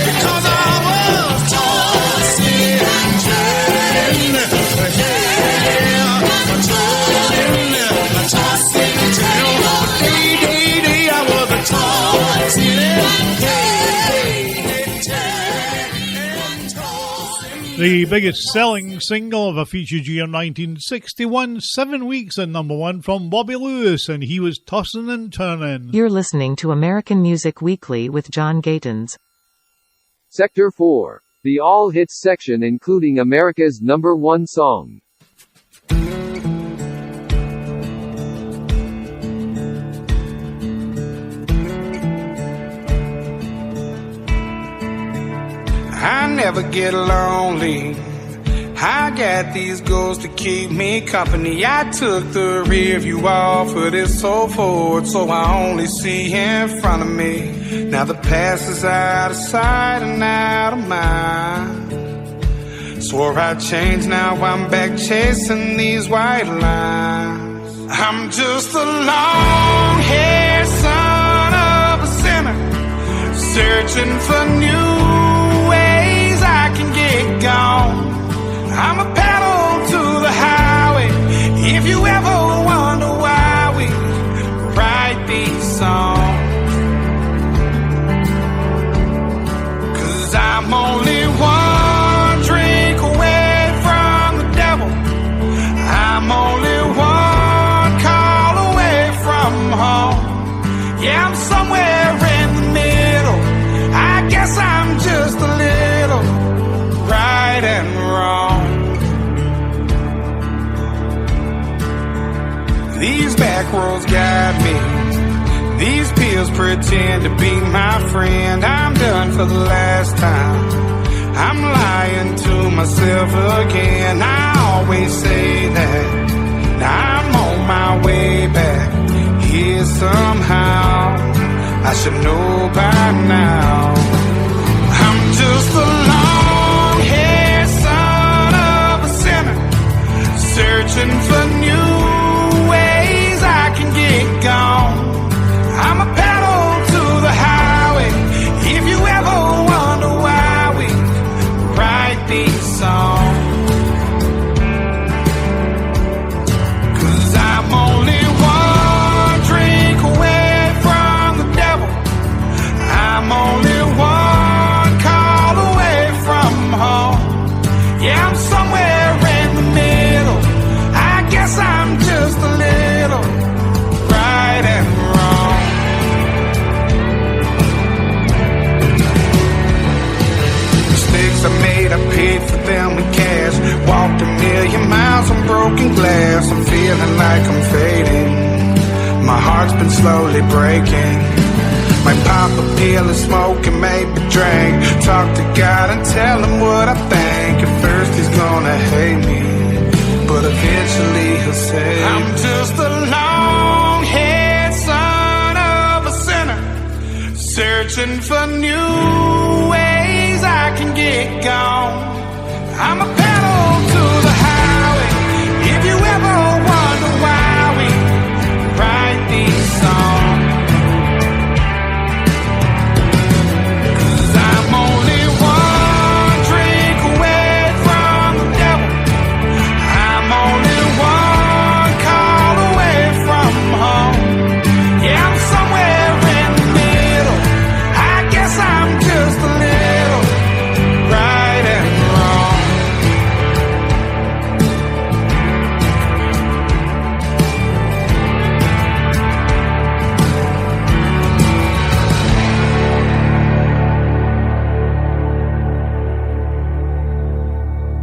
because I was tossing and turning, tossing and turning all day. I was a tossing and The biggest selling single of a featured year 1961, 7 weeks at number 1 from Bobby Lewis, and he was tossing and turning. You're listening to American Music Weekly with John Gatins. Sector 4. The All Hits section including America's number 1 song. I never get lonely. I got these goals to keep me company. I took the rear view off of this old Ford, so I only see in front of me. Now the past is out of sight and out of mind. Swore I'd change, now I'm back chasing these white lines. I'm just a long-haired son of a sinner, searching for new ways I can get gone. I'm a pedal to the highway. If you ever wonder why we write these songs, 'cause I'm only one drink away from the devil. I'm only one call away from home. Yeah, I'm somewhere in the middle. I guess I'm just a little right and wrong. These back roads guide me. These pills pretend to be my friend. I'm done for the last time. I'm lying to myself again. I always say that. Now I'm on my way back here somehow. I should know by now. I'm just a long-haired son of a sinner, searching for new ways I can get gone. I'm a pedal to the highway. If you ever wonder why we write these songs, 'cause I'm only one drink away from the devil. I'm only I made, I paid for them with cash. Walked 1,000,000 miles on broken glass. I'm feeling like I'm fading. My heart's been slowly breaking. Might pop a pill and smoke and maybe drink. Talk to God and tell him what I think. At first he's gonna hate me, but eventually he'll say I'm just a long-haired son of a sinner, searching for new ways I can get gone. I'm a pedal to the highway. If you ever wonder why we write these songs,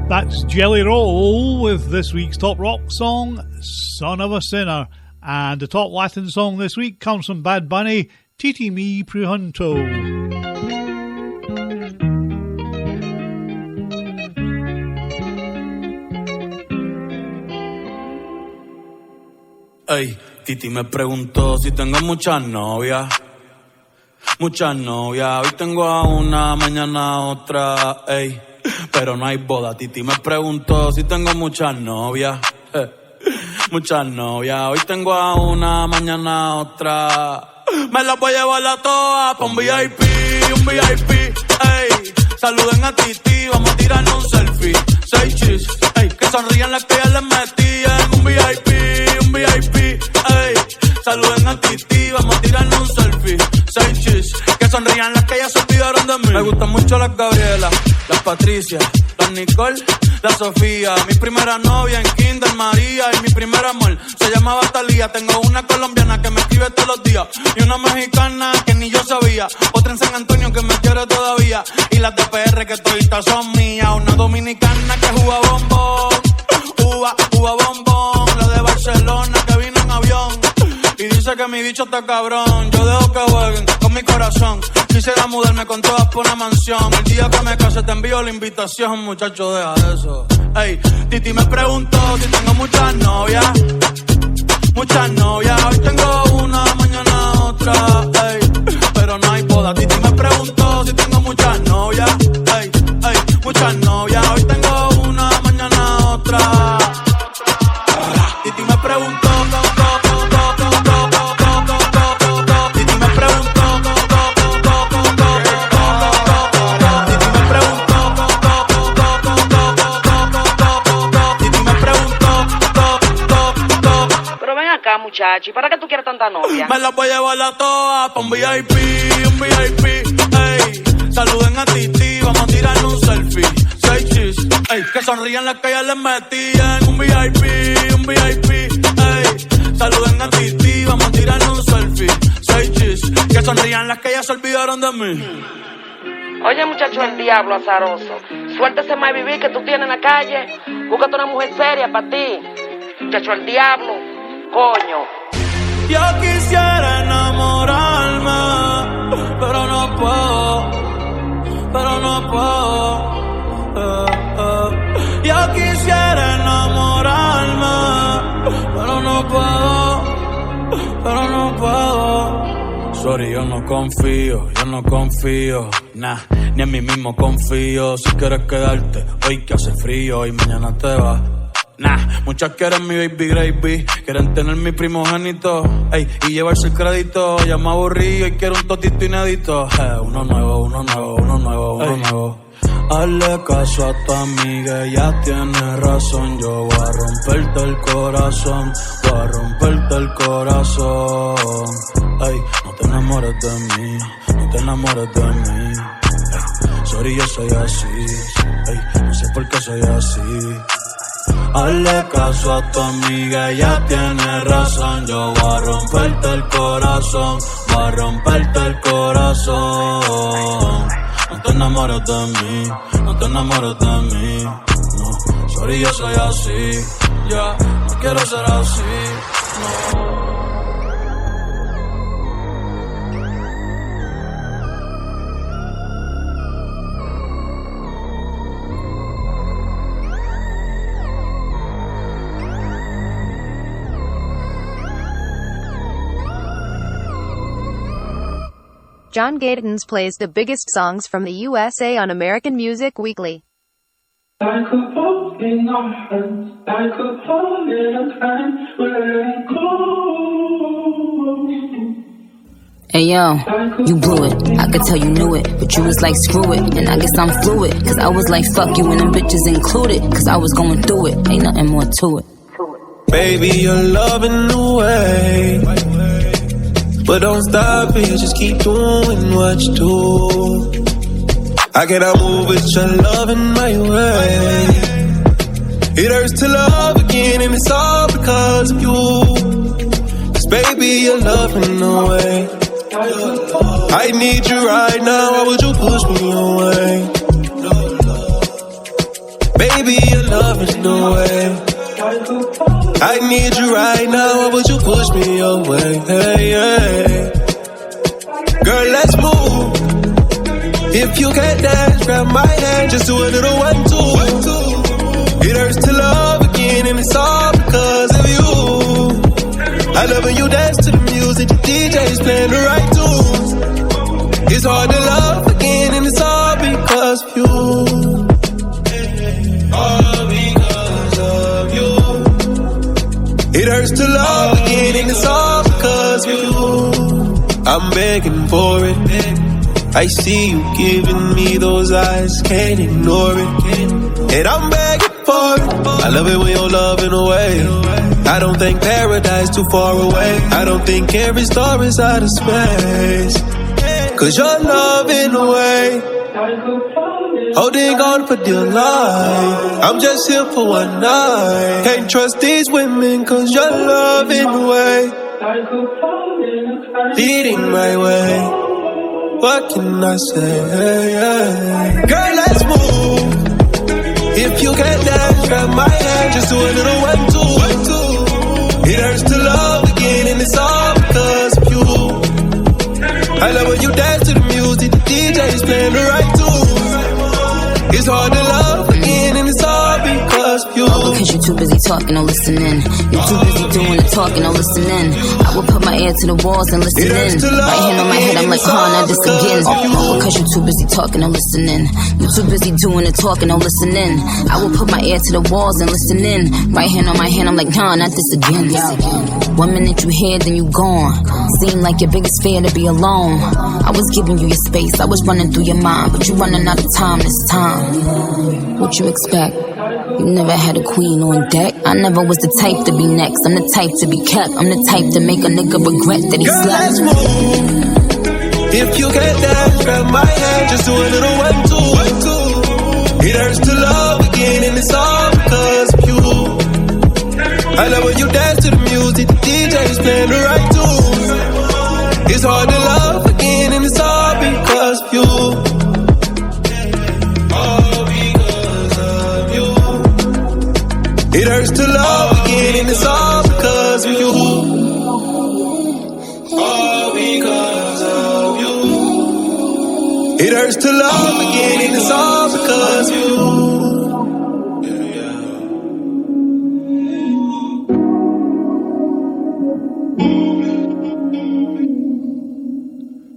That's Jelly Roll with this week's top rock song, Son of a Sinner. And the top Latin song this week comes from Bad Bunny, Titi Me Pregunto. Ey, Titi me preguntó si tengo muchas novias. Muchas novias, hoy tengo a una, mañana a otra, ey. Pero no hay boda. Titi me preguntó si tengo muchas novias. Muchas novias. Hoy tengo a una, mañana a otra. Me las voy a llevar a todas pa' un VIP, ey. Saluden a Titi, vamos a tirarnos un selfie. 6 chis, ey. Que sonrían las que ya les metí en un VIP, ey. Saluden a Titi, vamos a tirarnos un selfie. 6 chis, que sonrían las que ya se olvidaron de mí. Me gustan mucho las Gabriela, las Patricia, las Nicole, la Sofía. Mi primera novia en Kinder María. Y mi primer amor se llamaba Talía. Tengo una colombiana que me escribe todos los días. Y una mexicana que ni yo sabía. Otra en San Antonio que me quiere todavía. Y las de PR que toditas son mías. Una dominicana que juega bombón. Uva bombón. La de Barcelona que vino en avión. Y dice que mi bicho está cabrón. Yo dejo que jueguen con mi corazón. Quisiera mudarme con todas por una mansión. El día que me case te envío la invitación. Muchacho, deja eso. Ey, Titi me preguntó si tengo muchas novias. Muchas novias. Hoy tengo una, mañana otra. Ey, pero no hay boda. Titi me preguntó si tengo muchas novias. Ey, muchas novias. Hoy tengo una, mañana otra. Titi me preguntó. Muchacho, ¿y para qué tú quieres tanta novia? Me las voy a llevar a todas pa' un VIP, ey. Saluden a Titi, vamos a tirarnos un selfie. 6 chis, ey. Que sonrían las que ya les metí en un VIP, ey. Saluden a Titi, vamos a tirarnos un selfie. 6 chis, que sonrían las que ya se olvidaron de mí. Oye, muchacho, el diablo azaroso. Suéltese más vivir que tú tienes en la calle. Búscate una mujer seria para ti. Muchacho, el diablo. Coño. Yo quisiera enamorarme, pero no puedo, Yo quisiera enamorarme, pero no puedo. Sorry, yo no confío, nah, ni en mí mismo confío. Si quieres quedarte, hoy que hace frío y mañana te vas. Nah, muchas quieren mi baby gravy, quieren tener mi primogénito, ey, y llevarse el crédito. Ya me aburrí y quiero un totito inédito. Uno nuevo. Hazle caso a tu amiga, ella tiene razón. Yo voy a romperte el corazón, ey, no te enamores de mí, ey, sorry, yo soy así, ey, no sé por qué soy así. Hazle caso a tu amiga, ella tiene razón. Yo voy a romperte el corazón, No te enamores de mí, no te enamores de mí. No, sorry, yo soy así. Ya, no quiero ser así. No. John Gaydens plays the biggest songs from the USA on American Music Weekly. I could hold in our hands, I could hold in a hand, let go. Hey yo, you blew it, I could tell you knew it, but you was like screw it, and I guess I'm fluid, cause I was like fuck you and them bitches included, cause I was going through it, ain't nothing more to it. Baby, you're loving the way, but don't stop it, just keep doing what you do. I cannot move with your love in my way. It hurts to love again, and it's all because of you. Cause baby, you're loving the way. I need you right now, why would you push me away? Baby, you're loving the way. I need you right now, why would you push me away? Hey, hey. Girl, let's move. If you can't dance, grab my hand, just do a little 1, 2. It hurts to love again, and it's all because of you. I love when you dance to the music, the DJ's playing the right tunes. It's hard to love again, and it's all because of you. All because of you. It hurts to love again, and it's all because of you. I'm begging for it. I see you giving me those eyes, can't ignore it. And I'm begging for it. I love it when you're loving away. I don't think paradise too far away. I don't think every star is out of space. Cause you're loving away, holding on for dear life. I'm just here for one night. Can't trust these women cause you're loving away, leading my way. What can I say? Girl, let's move. If you can't dance, grab my hand, just do a little 1, 2. It hurts to love again, and it's all because of you. I love when you dance to the music, the DJ's playing the right tunes. It's hard to love again, and it's all because of you. All because you're too busy talking or listening. You're too busy doing the talking or listening. I will put my ear to the walls and listen in. Right hand on my head, I'm like, not this again. All because you're too busy talking or listening. You're too busy doing the talking or listening. I will put my ear to the walls and listen in. Right hand on my hand, I'm like, not this again. 1 minute you here, then you gone. Seem like your biggest fear to be alone. I was giving you your space, I was running through your mind, but you running out of time this time. What you expect? You never had a queen on deck. I never was the type to be next. I'm the type to be kept. I'm the type to make a nigga regret that he slept. If you can't dance, grab my hand, just do a little 1, 2. It hurts to love again, and it's all because of you. I love when you dance to the music, the DJ's playing the right tunes. It's hard to love again, and it's all because of you. It hurts to love again, and it's all because of you. All because of you. It hurts to love again, and it's all because of you.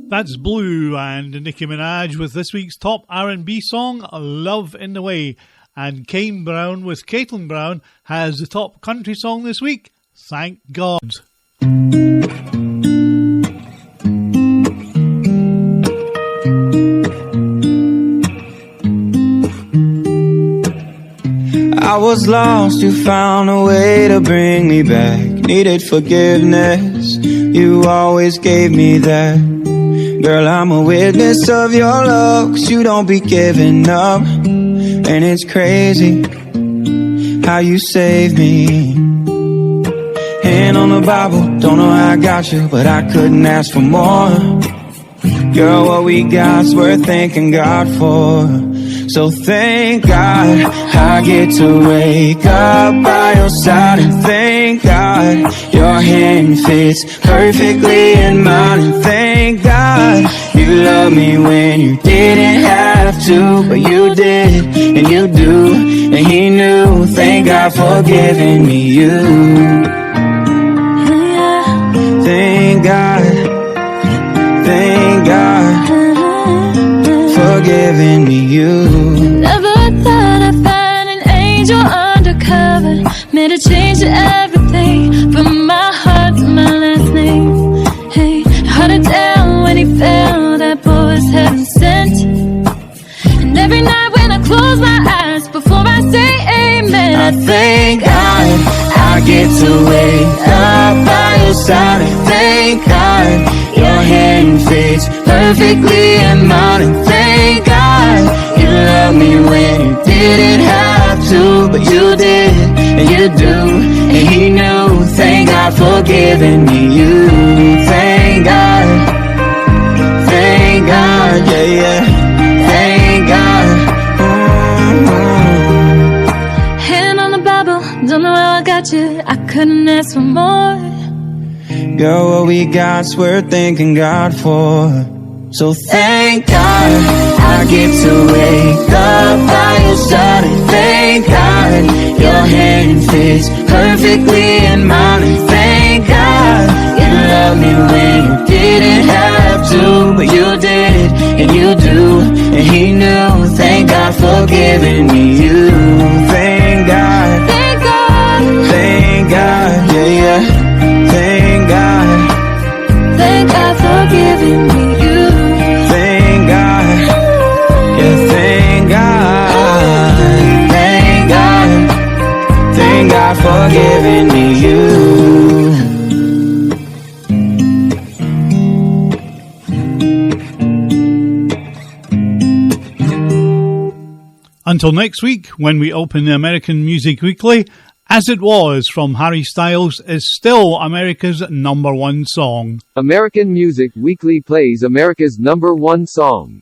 That's Blue and Nicki Minaj with this week's top R&B song, Love in the Way. And Kane Brown with Caitlin Brown has the top country song this week, Thank God. I was lost, you found a way to bring me back. Needed forgiveness, you always gave me that. Girl, I'm a witness of your love, 'cause you don't be giving up. And it's crazy how you saved me. Hand on the Bible, don't know how I got you, but I couldn't ask for more. Girl, what we got's worth thanking God for. So thank God I get to wake up by your side. And thank God your hand fits perfectly in mine. And thank God you love me when you didn't have to, but you did, and you do, and he knew. Thank God for giving me you. Thank God, thank God for giving me you. Never thought I'd find an angel undercover, made a change to everything, from my heart to my last name. Hey, held it down when he fell, that boy was heaven sent. And every night when I close my eyes, before I say amen, I thank God I get to wake up by your side. And thank God your hand fits perfectly in mine. And thank God you love me when you didn't have to, but you did, and you do, and he knew. Thank God for giving me you. Thank God, yeah, yeah. Thank God. hand on the Bible, don't know how I got you, I couldn't ask for more. Girl, what we got's worth thanking God for. So thank God I get to wake up by your side. And thank God your hand fits perfectly in mine. And thank God you love me when you didn't have to, but you did, and you do, and he knew. Thank God for giving me you. Thank God, thank God, thank God, yeah, yeah. Thank God, thank God for giving me you. Thank God, yeah, thank God, thank God, thank God for giving me you. Until next week, when we open the American Music Weekly, As It Was from Harry Styles is still America's #1 song. American Music Weekly plays America's #1 song.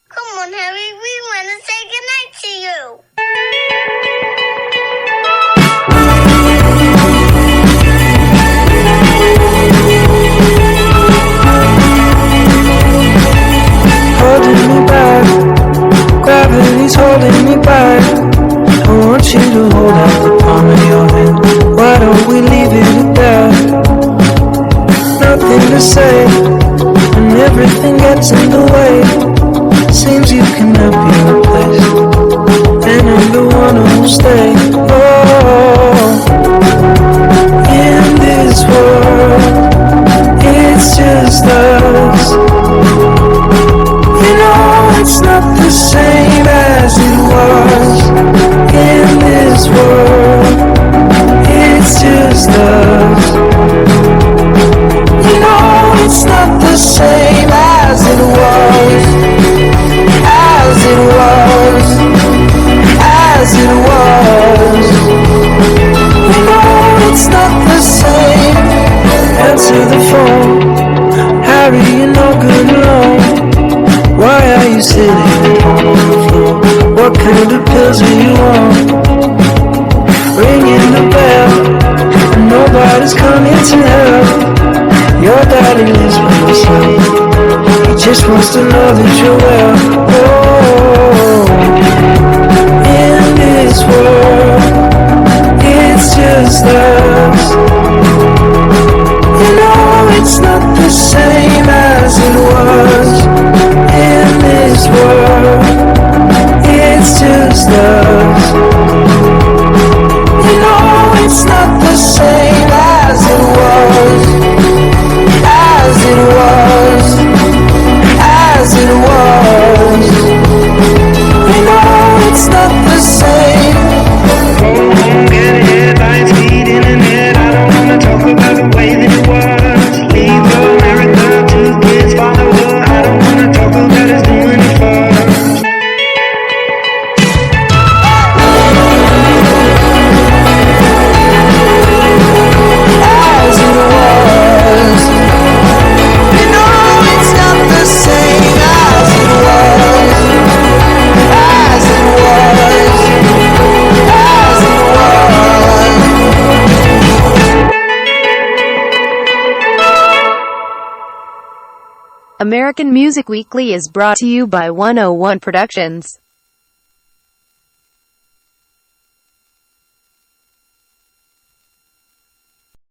Come on, Harry, we want to say goodnight to you. Holding me back, gravity's holding me back. I want you to hold out the palm of your hand. Why don't we leave it at that? Nothing to say, and everything gets in the way. Seems you cannot be replaced, and I'm the one who will stay. Oh, in this world, it's just us. You know it's not the same as it was. In this world, it's just us. You know it's not the same as it was. As it was. As it was. You know it's not the same. Answer the phone, Harry, you're no good alone. Why are you sitting at home on the floor? What kind of pills are you on? Ringing the bell, and nobody's coming to help. Your daddy lives by himself. He just wants to know that you're well. Oh, in this world, it's just us. You know it's not the same as it was. In this world, it's just us. You know it's not the same as it was. As it was. As it was. You know it's not the same. Get headlines feeding in it. I don't wanna talk about the way that it was. Leave America, 2 kids follow her. I don't wanna talk about us doing it first. As it was. American Music Weekly is brought to you by 101 Productions.